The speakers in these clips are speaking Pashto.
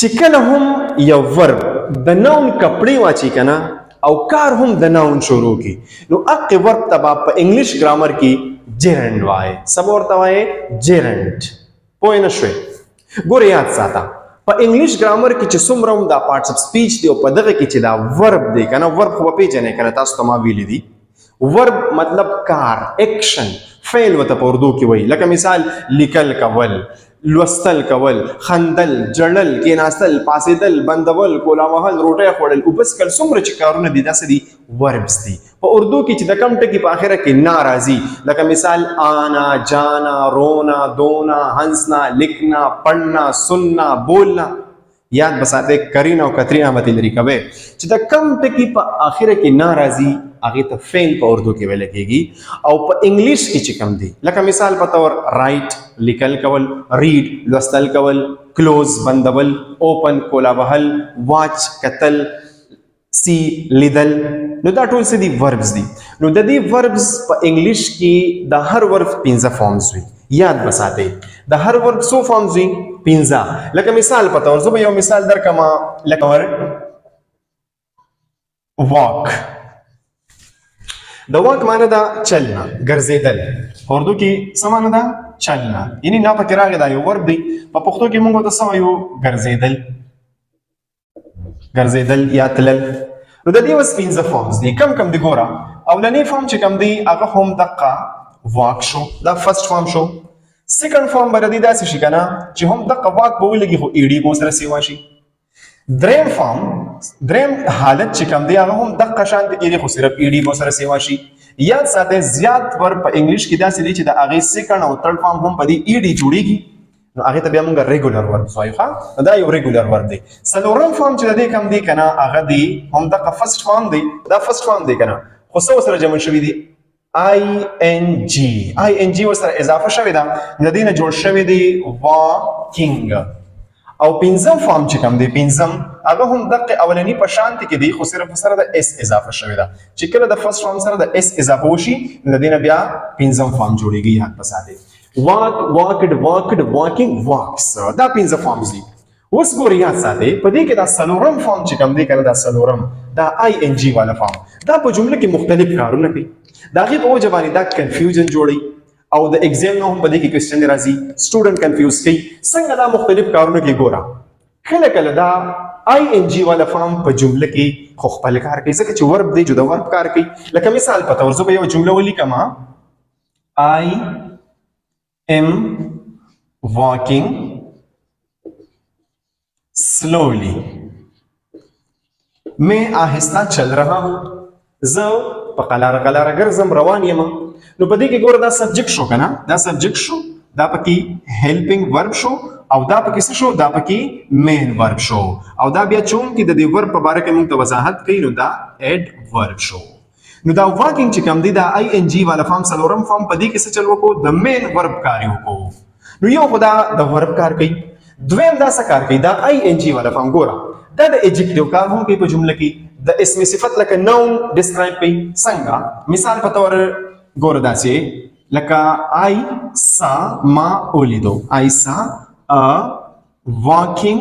چې کله هم یو ورب د ناون کپړې واچي کنه او کار هم د ناون شروع کی نو اق ورب تبا په انګلیش ګرامر کې جیرنډ وای سم ورته وای جیرنډ پوه نه شوي ګوره یاد ساته په انګلیش ګرامر کې چې څومره هم دا پارټس اف سپیچ دی او په دغه کې چې دا ورب دی کنه ورب خو پیژنې کنه تاسو ته ما ویلي دي ورب مطلب کار اکشن فعل وته په اردو کې وای لکه مثال لیکل کول لوستل کول خندل جړل کیناستل پاسېدل بندول کولا وهل روټۍ خوړل او بس کل څومره چې کارونه دي داسې دي وربس دي په اردو کې چې د کم ټکي په آخره کې نا راځي لکه مثال آنا جانا رونا دونا هنسنا لکھنا پڑھنا سننا بولنا یاد بساته کرینا او کترینا مته لري کوي چې د کم ټکی په اخره کې ناراضي هغه ته فعل په اردو کې ویل کېږي او په انګلیش کې چې کم دي لکه مثال په تور رائټ لیکل کول ریډ لوستل کول کلوز بندول اوپن کولا وهل واچ کتل سی لیدل نو دا ټول څه دي وربز دي نو د دې وربز په انګلیش کې د هر ورب 15 فارمز وي یاد بساته د هر ورب سو فارمز وي 15 لکه مثال په تور زه یو مثال درکما لکه واک د واک معنی دا چلنا ګرځیدل اردو کې څه معنی دا چلنا یعنی نه پکې راغی دا یو ورب دی په پښتو کې موږ ته څه وایو ګرځیدل یا تلل نو د دې وس 15 فارمز دي کم کم دی ګورا اولنی فارم چې کم دی هغه هم دقه واک شو دا فرست فارم شو سیکنډ فارم بر دي داسې شي کنه چې هم دقه واک به ولګي خو ایډي بو سره سیوا شي دریم فارم دریم حالت چې کم دی هغه هم دقه شان کې خو صرف ایډي بو سره سیوا شي یاد ساته زیات ور په انګلیش کې داسې دي چې د هغه سیکنډ او تھرد فارم هم په دې ایډي جوړیږي نو هغه ته بیا موږ ریګولر ورب وایو ښا دا یو ریګولر ورب دی څلورم فارم چې د دې کم دی کنه هغه دی هم دغه فرست فارم دی دا فرست فارم دی کنه خو څه سره جمع شوی دی ING وسره اضافه شوی دا د دې نه جوړ شوی دی walking او پنځم فارم چې کوم دی پنځم هغه هم دغه اولنی په شانتي کې دی خو صرف سره د اس اضافه شوی دا چې کله د فرست فارم سره د اس اضافه وشي د دې نه بیا پنځم فارم جوړیږي یاد پساته walk walked walked walking walks دا پنځه فارمز دي اوس ګورئ یاد ساتئ په دې کې دا څلورم فارم چې کوم دی کنه دا څلورم دا ING والا فارم دا په جمله کې مختلف کارونه کوي دا غي په وجه باندې دا کنفیوژن جوړي او د ایگزام نو هم په دې کې کوېسچن راځي سټوډنټ کنفیوز کوي څنګه دا مختلف کارونه کې ګورا کله کله دا ING والا فارم په جمله کې خو خپل کار کوي ځکه چې ورب دی جدا ورب کار کوي لکه مثال په تور زه یو جمله ولیکم I am walking slowly मैं आहिस्ता चल रहा हूं زه په قلاره ګرځم روان یم نو په دې کې ګوره دا سبجیکټ شو کنه دا سبجیکټ شو دا پکې هیلپینګ ورب شو او دا پکې څه شو دا پکې مین ورب شو او دا بیا چون کې د دې ورب په اړه کې موږ ته وضاحت کوي نو دا اډ ورب شو نو دا واکینګ چې کوم دی دا ING والا فارم څلورم فارم په دې کې څه چل وکړو د مین ورب کار وکړو نو یو خدا د ورب کار کوي دویم دا څه کار کوي دا ING والا فارم ګوره دا د ایجکټیو کار هم کوي په جمله کې د اسم صفت لکه ناون ډسکرایب کوي څنګه مثال په تور ګوره داسې لکه I saw ما ولیدو I saw a walking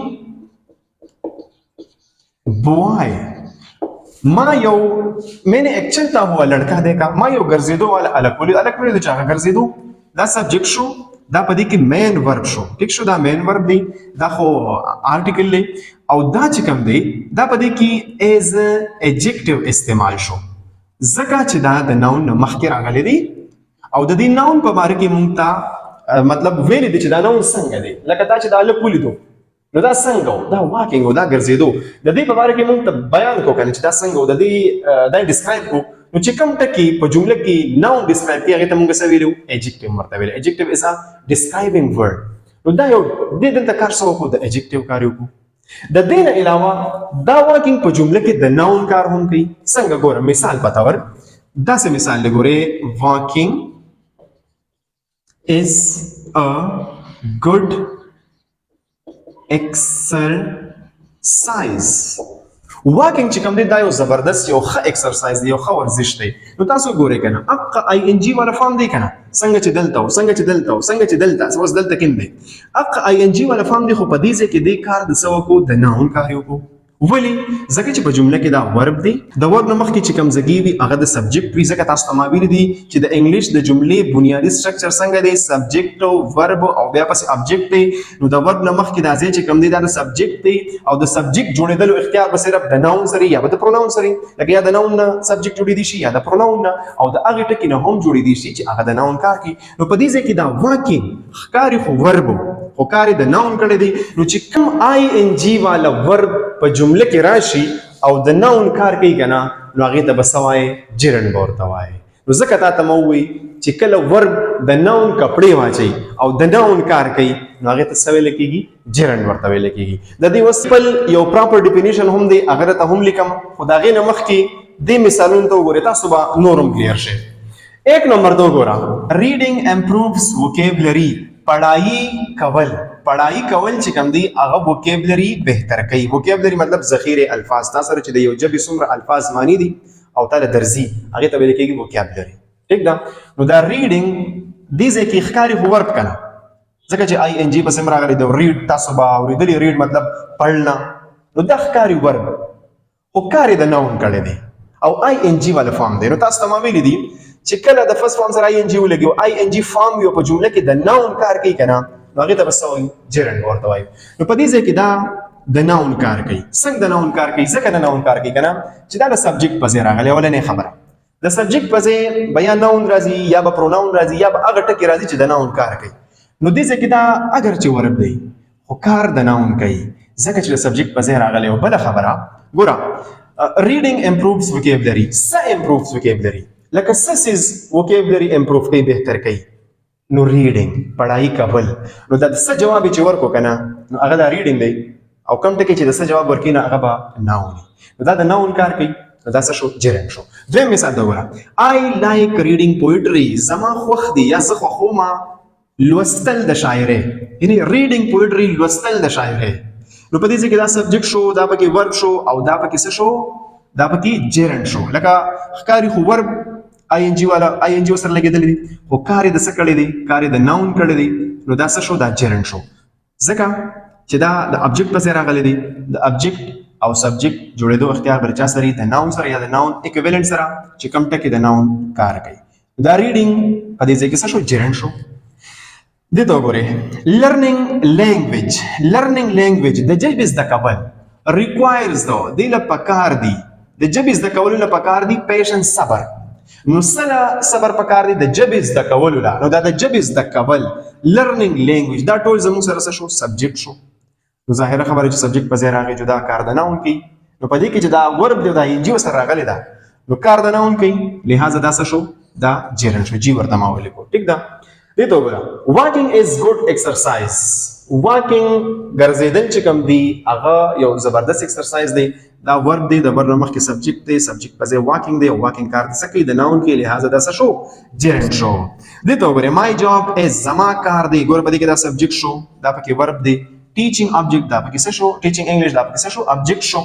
boy ما یو میں نے ایک چلتا ہوا لڑکا دیکھا ما یو ګرځېدو والا الک ولیدو چې هغه ګرځېدو دا سبجیکټ شو دا په دې کې مین ورب شو ټیک شو دا مین ورب دی دا خو آرټیکل دی او دا چې کوم دی دا په دې کې ایز ایجکټیو استعمال شو ځکه چې دا د ناون نه مخکې راغلی دی او د دې ناون په باره کې مونږ ته مطلب ویلی دی چې دا ناون څنګه دی لکه دا چې دا هلک ولیدو نو دا څنګه دا واکینګ او دا ګرځېدو د دې په باره کې مونږ ته بیان کو کنه چې دا څنګه د دې دا ډسکرایب کو نو چې کوم ټکی په جمله کې ناون ډسکرایب کوي هغه ته موږ څه ویلو ایجکټیو ورته ویل ایجکټیو از ا ډسکرایبینګ ورډ نو دا یو د دې کار څه وکړو د ایجکټیو کار وکړو د دې نه علاوه دا واکینګ په جمله کې د ناون کار هم کوي څنګه ګوره مثال پتاور دا څه مثال لګوره واکینګ is a good exercise واکینګ چې کوم دی دا یو زبردست یو ښه ایکسرسایز دی یو ښه ورزش دی نو تاسو ګورئ کنه اق آی ان جی والا فارم دی کنه څنګه چې دلته څنګه چې دلته څنګه چې دلته اوس دلته کیم دی اق آی ان جی والا فارم دی خو په دې ځای کې دی کار د سو کو د ناون کار یو کو ولی ځکه چې په جمله کې دا ورب دی د ورب نه مخکې چې کوم ځګي وي هغه د سبجیکټ وي ځکه تاسو ته ما ویلي دي چې د انګلیش د جملې بنیادي سټرکچر څنګه دی سبجیکټ او ورب او بیا پسې ابجیکټ دی نو د ورب نه مخکې دا ځای چې کوم دی دا د سبجیکټ دی او د سبجیکټ جوړېدلو اختیار به صرف د ناون سره یا به د پروناون سره لکه یا د ناون نه سبجیکټ جوړېدی شي یا د پروناون نه او د هغې ټکي نه هم جوړېدی شي چې هغه د ناون کار کوي نو په دې ځای کې دا واکینګ ښکاري خو ورب خو کار د ناون کړی دی نو چې کوم آی ان جی والا ورب په جمله کې راشي او د ناون کار کوي کنه نو هغې ته به څه وایې جرنډ به ورته وایې نو ځکه تا ته مو ووایي چې کله ورب د ناون کپړې واچوي او د ناون کار کوي نو هغې ته څه ویلی کېږي جرنډ ورته ویلی کېږي د دې اوس خپل یو پراپر ډیفینیشن هم دی هغه درته هم لیکم خو د هغې نه مخکې دې مثالونو ته وګورئ تاسو به نور هم کلیر شئ 1 نمبر ته وګوره ریډینګ امپرووز ووکیبلري پڑھائی کول چې کوم دی هغه ووکیبلري بهتر کوي ووکیبلري مطلب ذخیره الفاظ تاسو سره چې د یو ژبې څومره الفاظ معنی دي او تعالی درځي هغه ته ویل کېږي ووکیبلري ٹھیک ده نو دا ریډینګ دې ځکه ښکاری خو ورب کنه ځکه چې آی ان جی په سم راغلی د ریډ تاسو به اوریدلی ریډ مطلب پړنا نو دا ښکاری ورب او کاری د ناون کړی دی او آی ان جی والا فارم دی نو تاسو ته ما ویلي دي چې کله د فرست فارم سره آی ان جی ولګي او آی ان جی فارم یو په جمله کې د ناون کار کوي کنه نو هغې ته به څه وایي جرنډ ورته وایي نو په دې ځای کې دا د ناون کار کوي څنګه د ناون کار کوي ځکه د ناون کار کوي کنه چې دا د سبجیکټ په ځای راغلی اولنۍ خبره د سبجیکټ په ځای به یا ناون راځي یا به پروناون راځي یا به هغه ټکي راځي چې د ناون کار کوي نو دې ځای کې دا اگر چې ورب دی خو کار د ناون کوي ځکه چې د سبجیکټ په ځای راغلی او بله خبره ګوره ریډینګ امپرووز ووکیبلري څه امپرووز ووکیبلري لکه سسیز ووکیبلري امپروف کوي بهتر کوي نو ریډینګ پڑھائی کول نو دا څه جواب چې ورکو کنه نو هغه دا ریډینګ دی او کوم ټکی چې د څه جواب ورکړي نه هغه به ناون نو دا د ناون کار کوي نو دا څه شو جرنډ شو دویم مثال دا وګوره آی لایک ریډینګ پوئټري زما خوښ دی یا زه خوښومه لوستل د شاعرۍ یعنی ریډینګ پوئټري لوستل د شاعرۍ نو په دې ځای کې دا سبجیکټ شو دا پکې ورب شو او دا پکې څه شو دا پکې جرنډ شو لکه ښکاري خو ورب آی ان جی والا آی ان جی سره لګېدلی دی خو کار یې د څه کړی دی کار یې د ناون کړی دی نو دا څه شو دا جرنډ شو ځکه چې دا د ابجیکټ په ځای راغلی دی د ابجیکټ او سبجیکټ جوړېدو اختیار بل چا سره د ناون سره یا د ناون اکویلنټ سره چې کوم ټکی د ناون کار کوي دا ریډینګ په دې ځای کې څه شو جرنډ شو دې ته وګورئ لرنینګ لینګویج د ژبې زده کول ریکوایرز دې له پکار دي د ژبې زده کولو له پکار دي پیشنس صبر نو سره صبر پکار دی د ژبې زده کولو لا نو دا د ژبې زده کول لرنینګ لینګویج دا ټول زموږ سره څه شو سبجیکټ شو نو ظاهره خبره چې سبجیکټ په ځای راغی جدا کار د ناون کوي نو په دې کې چې دا ورب دی دا ان جی سره راغلی دا نو کار د ناون کوي لہذا دا څه شو دا جرنډ شو جی ورته ما ولیکو ټیک ده دې ته وګوره واکینګ از ګډ ایکسرسایز واکینګ ګرځېدل چې کوم دی هغه یو زبردست ایکسرسایز دی دا ورب دی د ورب نه مخکې سبجیکټ دی سبجیکټ په ځای واکینګ دی او واکینګ کار څه کوي د ناون کې لہذا دا څه شو جرنډ شو دې ته وګورئ مای جاب از زما کار دی ګوره په دې کې دا سبجیکټ شو دا پکې ورب دی ټیچینګ ابجیکټ دا پکې څه شو ټیچینګ انګلیش دا پکې څه شو ابجیکټ شو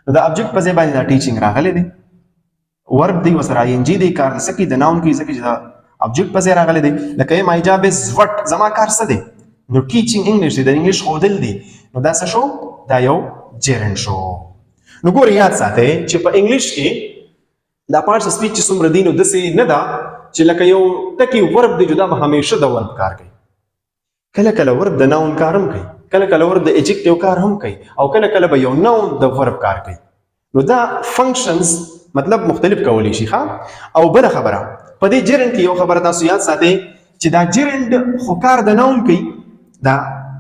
نو دا ابجیکټ په ځای باندې دا ټیچینګ راغلی دی ورب دی ورسره آی ان جی دی کار څه کوي د ناون کې ځکه چې دا ابجیکټ په ځای راغلی دی لکه مای جاب از وټ زما کار څه دی نو ټیچینګ انګلیش دی د انګلیش ښودل دی نو دا څه شو دا یو جرنډ شو نو ګورئ یاد ساتئ چې په انګلیش کې دا پارټس سپیچ چې څومره دي نو داسې نه ده چې لکه یو ټکی ورب دی جدا به همیشه د ورب کار کوي کله کله ورب د ناون کار هم کوي کله کله ورب د ایجکټیو کار هم کوي او کله کله به یو ناون د ورب کار کوي نو دا فنکشنز مطلب مختلف کولی شي ښه او بله خبره په دې جرنډ کې یو خبره تاسو یاد ساتئ چې دا جرنډ خو کار د ناون کوي دا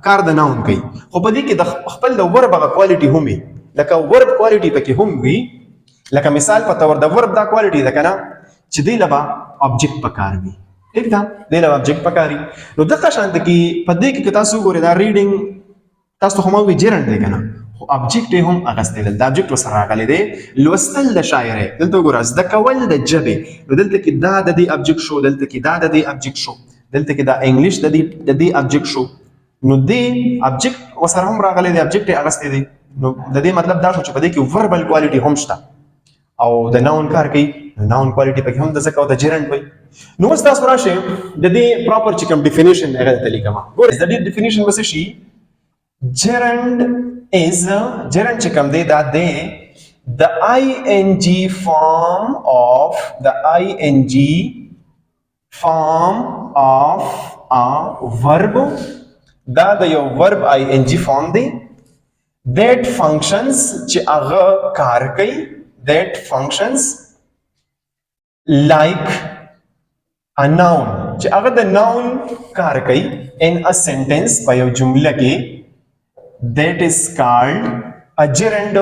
کار د ناون کوي خو په دې کې د خپل د ورب هغه کوالټي هم وي لکه ورب کوالټي پکې هم وي لکه مثال په تور د ورب دا کوالټي ده کنه چې دی لبا ابجیکټ پکار وي ٹھیک ده دی لبا ابجیکټ پکاري نو دغه شانت کې په دې کې تاسو ګورئ دا ریډینګ تاسو خو مو وی جرنډ دی کنه خو ابجیکټ هم اغستل دا ابجیکټ سره راغلی دی لوستل د شاعرۍ دلته ګورئ زده کول د ژبې نو دلته کې دا د دې ابجیکټ شو دلته کې دا د دې ابجیکټ شو دلته کې دا انګلیش د دې ابجیکټ شو نو دې ابجیکټ وسره هم راغلی دی ابجیکټ اغستې دی نو د دې مطلب دا شو چې په دې کې وربل کوالټي هم شته او د ناون کار کوي ناون کوالټي پکې هم د ځکه او د جرند وي. نو اوس تاسو راشئ د دې پراپر چې کوم ډیفینیشن هغه ته لیکم. ګور د دې ډیفینیشن وسه شي gerund is gerund چې کوم دی دا دی the ing form of a verb. دا د یو verb ing form دی that functions چې هغه کار کوي that functions like a noun چې هغه د noun کار کوي in a sentence په یو جمله کې that is called a gerund.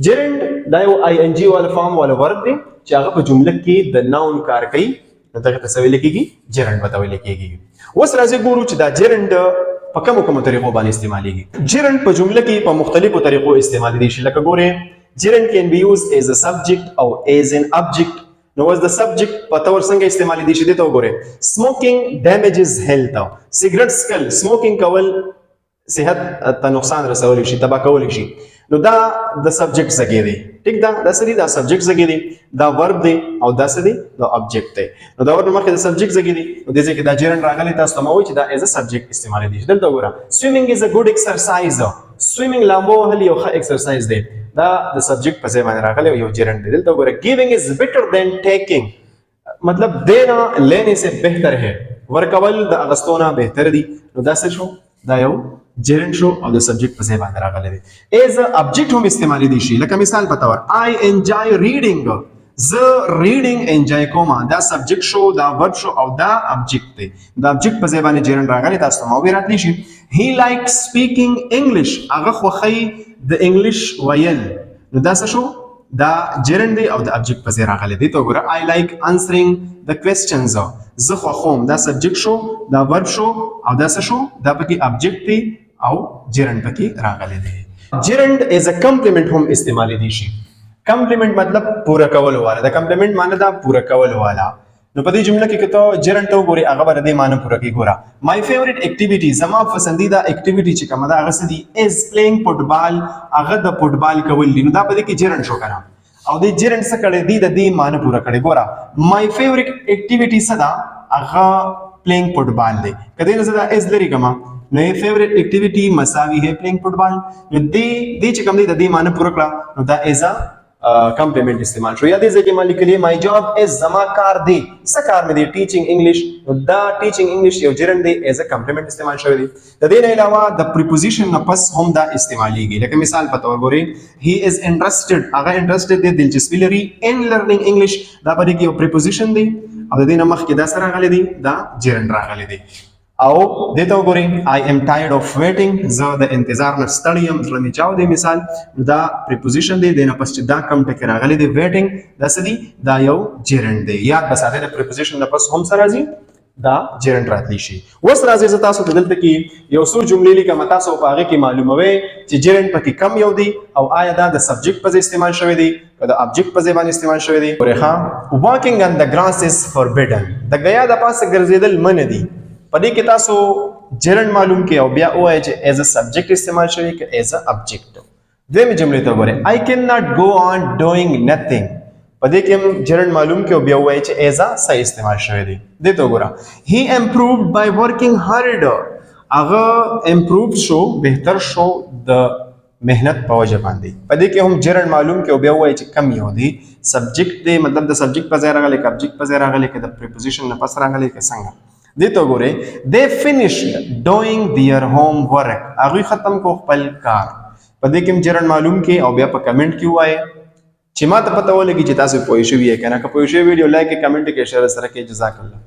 gerund دا یو ing والا فارم والا ورب دی چې هغه په جمله کې د noun کار کوي نو دغه ته څه ویل کېږي gerund ورته ویل کېږي. اوس راځي ګورو چې دا gerund په کومو طریقو باندې استعمالېږي. gerund په جمله کې په مختلفو طریقو استعمالېږي شي لکه ګورئ gerund can be used as a subject او as an object. نو as the subject په تور څنګه استعمالېږي شي دې ته وګورئ smoking damages health. سیګریټ سکل smoking کول صحت ته نقصان رسولی شي تباہ کولی شي نو دا د سبجیکټ ځای دی ټیک دا د سړي دا سبجیکټ ځای دی دا ورب دی او دا څه دی دا آبجیکټ دی. نو دا ورته مخکې د سبجیکټ ځای دی نو د دې کې دا gerund راغلی تاسو ته مو چې دا ایز ا سبجیکټ استعمال دي. دلته وګوره swimming is a good exercise. swimming لامبو وهل یو ښه ایکسرسایز دی دا د سبجیکټ په ځای باندې راغلی یو gerund دی. دلته وګوره giving is better than taking مطلب دینا لینے سے بهتر ہے ورکول د اغستونه بهتر دی. نو دا څه شو دا یو gerund شو او د سبجیکټ په ځای باندې راغلی دی. as a object هم استعمال دي شي لکه مثال په تور I enjoy reading. زه reading enjoy کوم دا سبجیکټ شو دا verb شو او دا object دی. دا object په ځای باندې gerund راغلی تاسو ته مو راتلی شي. he likes speaking English هغه خوښي د انګلیش ویل نو دا څه شو دا gerund دی او د object په ځای راغلی دی. ته وګوره I like answering the questions. زه خوښوم دا سبجیکټ شو دا verb شو او دا څه شو دا پکې object دی او gerund پکې راغلی دی. gerund as a complement هم استعمال دي شي. complement مطلب پورا کول والا دا complement معنی دا پورا کول والا. نو په دې جمله کې کته gerund ته وګورئ هغه به دې معنی پورا کوي. ګوره my favorite activity زما پسندیده activity چې کومه دا هغه څه دي is playing football هغه د فوټبال کول دي. نو دا په دې کې gerund شو کنه او دې gerund څه کړی دی د دې معنی پورا کړی. ګوره my favorite activity څه ده هغه playing football دی. کله نه زدا is لري کما نو فیوریٹ ایکټیویټي مساوي ہے پلیینګ فوټبال. نو دې چې کوم دی د دې معنی پوره کړه نو دا ایز ا کمپلیمنٹ استعمال شو. یا دې ځکه مالک کلی مای جاب از زما کار دی څه کار مې دی ټیچینګ انګلیش نو دا ټیچینګ انګلیش یو gerund دی ایز ا کمپلیمنٹ استعمال شوی دی. د دې نه علاوه د پریپوزیشن نه پس هم دا استعمالیږي لکه مثال په تور ګورئ he is interested هغه interested دی دلچسپي لري in learning English دا په دې کې یو پریپوزیشن دی او د دې نه مخکې دا سره راغلی دی دا gerund راغلی دی. او دته وګورئ I am tired of waiting زه د انتظار نه ستړی یم زړه مې چاو دی مثال دا پریپوزیشن دی د نه پس چې دا کم ټکی راغلی دی waiting دا څه دی دا یو gerund دی. یاد بساته د پریپوزیشن نه پس هم سره راځي دا gerund راتلی شي. اوس راځي زه تاسو ته دلته کې یو څو جملې لیکم تاسو په هغه کې معلوموي چې gerund پکې کم یو دی او آیا دا د سبجیکټ په ځای استعمال شوی دی که د object په ځای باندې استعمال شوی دی. ورخه walking on the grass is forbidden د غیا د پاسه ګرځیدل منع دی. په دې کې تاسو gerund معلوم کې او بیا وایي چې as a subject استعمال شوی که as a object. دویمه جملې ته وګورئ I cannot go on doing nothing په دې کې هم gerund معلوم کې او بیا وایي چې as a صحیح استعمال شوی دی. دې ته وګوره he improved by working hard هغه improved شو بهتر شو د مهنت په وجه باندې. په دې کې هم gerund معلوم کې او بیا وایي چې کم یو دی subject دی مطلب د subject په ځای راغلی که object په ځای راغلی که د preposition نه پس راغلی که څنګه. دې ته وګورئ they finished doing their homework هغوی ختم کو خپل کار. په دې کې هم gerund معلوم کې او بیا په کمنټ کې وایي چې ما ته پته ولګي چې تاسو پوه شوي یې که نه که پوه شوي ویډیو لایک کمنټ کې شیر سره کې جزاک الله.